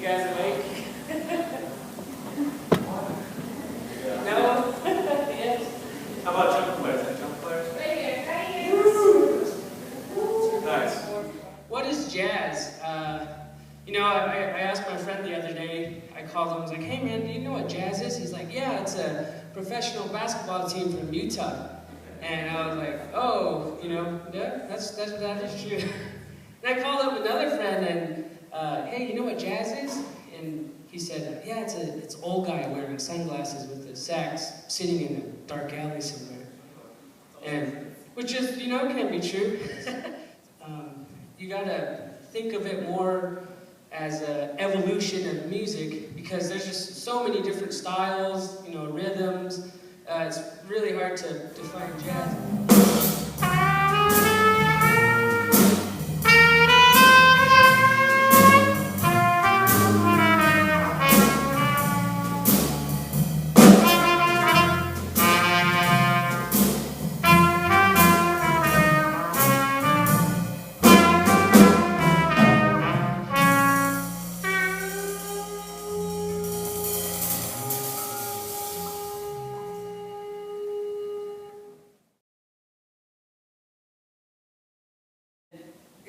guys awake? No? Yes? How about trumpet players? Any trumpet players? Right here. Nice. What is jazz? I asked my friend the other day, I called him, I was like, hey man, do you know what jazz is? He's like, yeah, it's a professional basketball team from Utah. And I was like, oh, yeah, that is true. And I called up another friend and, hey, you know what jazz is? And he said, yeah, it's an old guy wearing sunglasses with a sax sitting in a dark alley somewhere. And, which is, can be true. You gotta think of it more as an evolution of music because there's just so many different styles, rhythms. It's really hard to define jazz.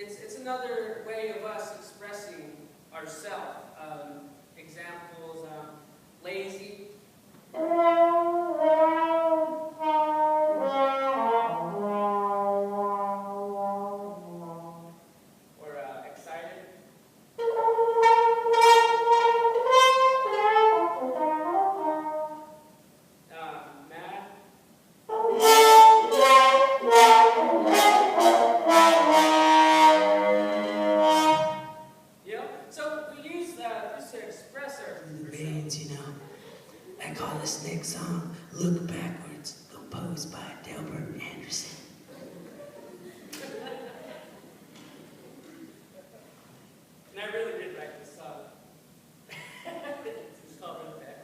It's another way of us expressing ourselves. Examples, lazy. Or excited. Mad. So we use this to express ourselves. Bands, I call this next song Look Backwards, composed by Delbert Anderson. And I really did like this song. It's called Look Back.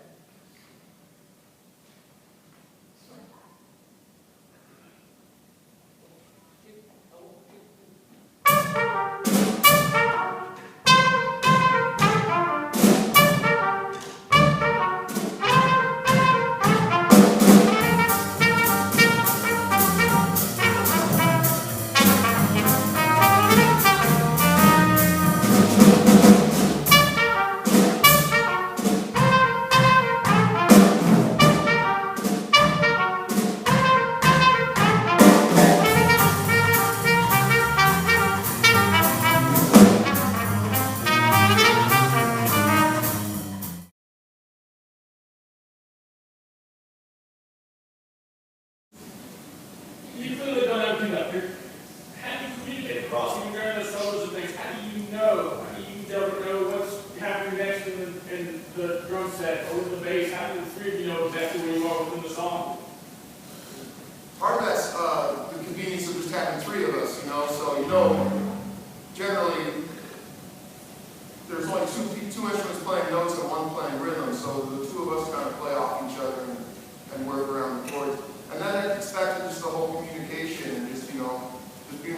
You clearly don't have to do that. How do you communicate across even during the solos and things? How do you know? How do you know what's happening next in the drum set or with the bass? How do the three of you know exactly where you are within the song? Part of that's the convenience of just having three of us, so generally there's only two instruments playing notes and one playing rhythm, so the two of us kind of play off each other and work around the chords. And then it's back to just the whole communication and just being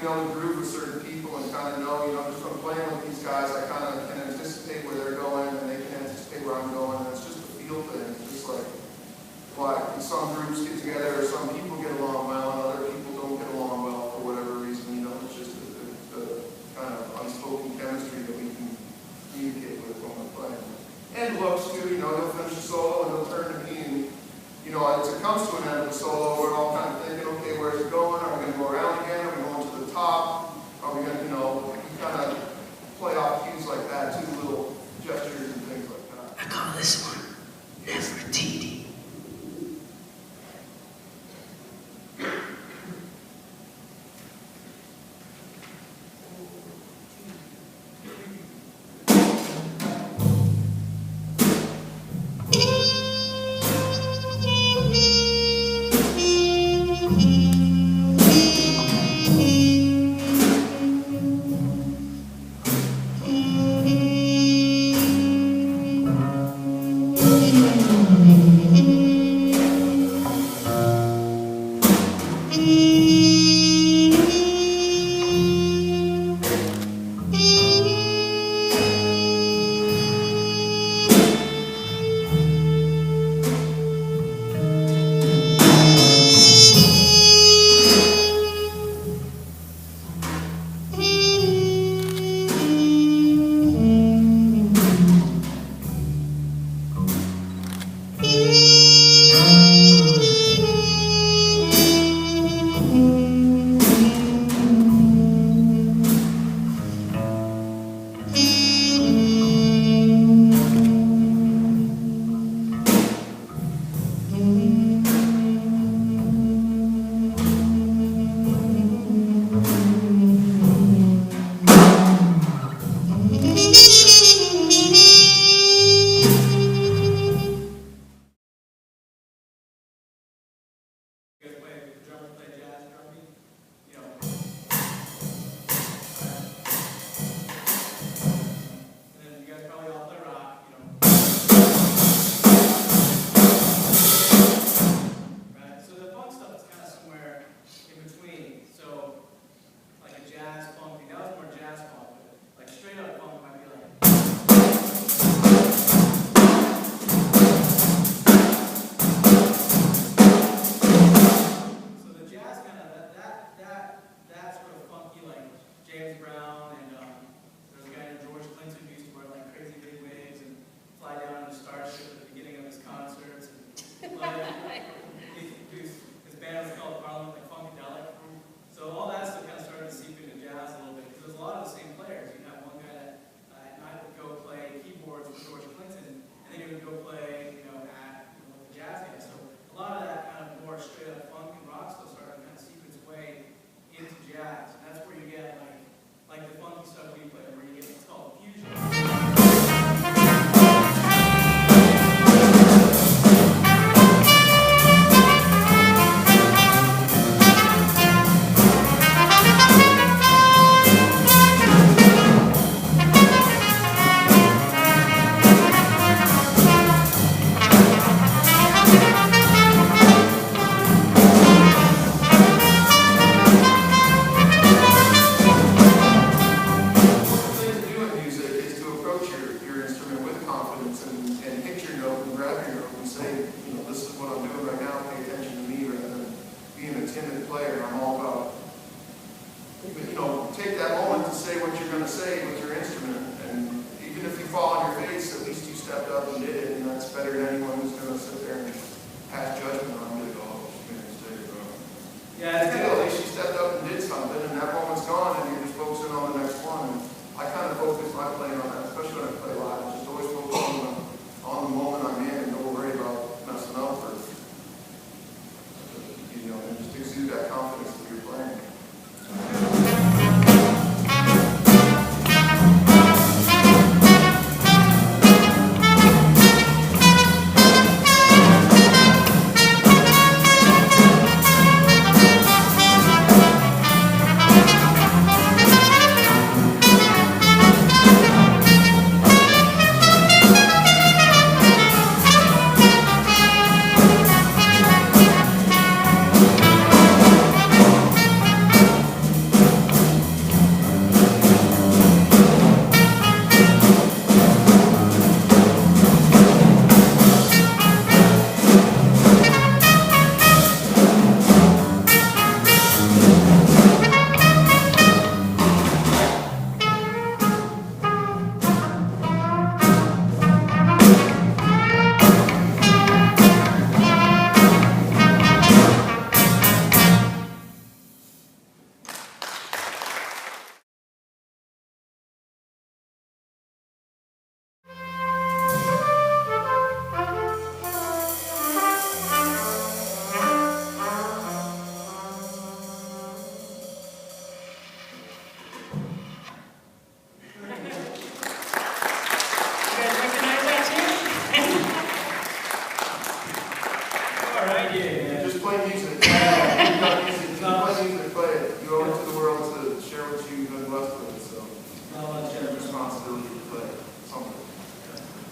able to groove with certain people and kind of know, just from playing with these guys, I kind of can anticipate where they're going and they can anticipate where I'm going, and it's just a feel thing. It's just like some groups get together or some people get along well and other people don't get along well for whatever reason, it's just the kind of unspoken chemistry that we can communicate with when we're playing. And looks too, he'll finish the solo and he'll turn to me and as it comes to an end of the solo, we're all kind of thinking, okay, where's it going? Are we going to go around again? Are we going to the top? Are we going to, we kind of play off cues like that too, little gestures and things like that. I call this one Nefertiti.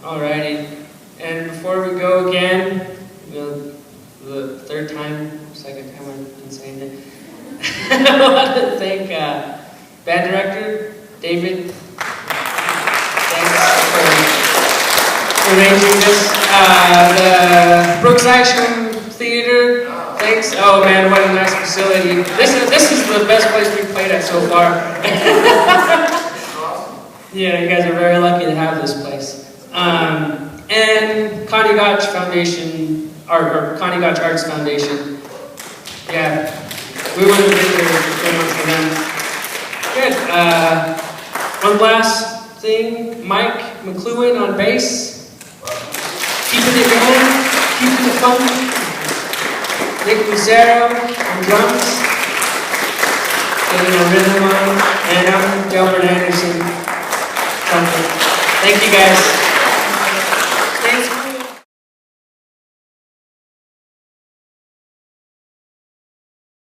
Alrighty. And before we go again, the third time, second time I've been saying it, I want to thank band director David. Thanks for arranging this. The Brooks Action Theater. Thanks. Oh man, what a nice facility. This is the best place we've played at so far. Yeah, you guys are very lucky to have this place. And Connie Gotch Foundation, or Connie Gotch Arts Foundation. Yeah, we wouldn't have been here if it wasn't for them. Good. One last thing, Mike McLuhan on bass. Keeping it going, keeping it fun. Nick Lucero on drums. Getting a rhythm on. And I'm Delbert Anderson. Thank you guys.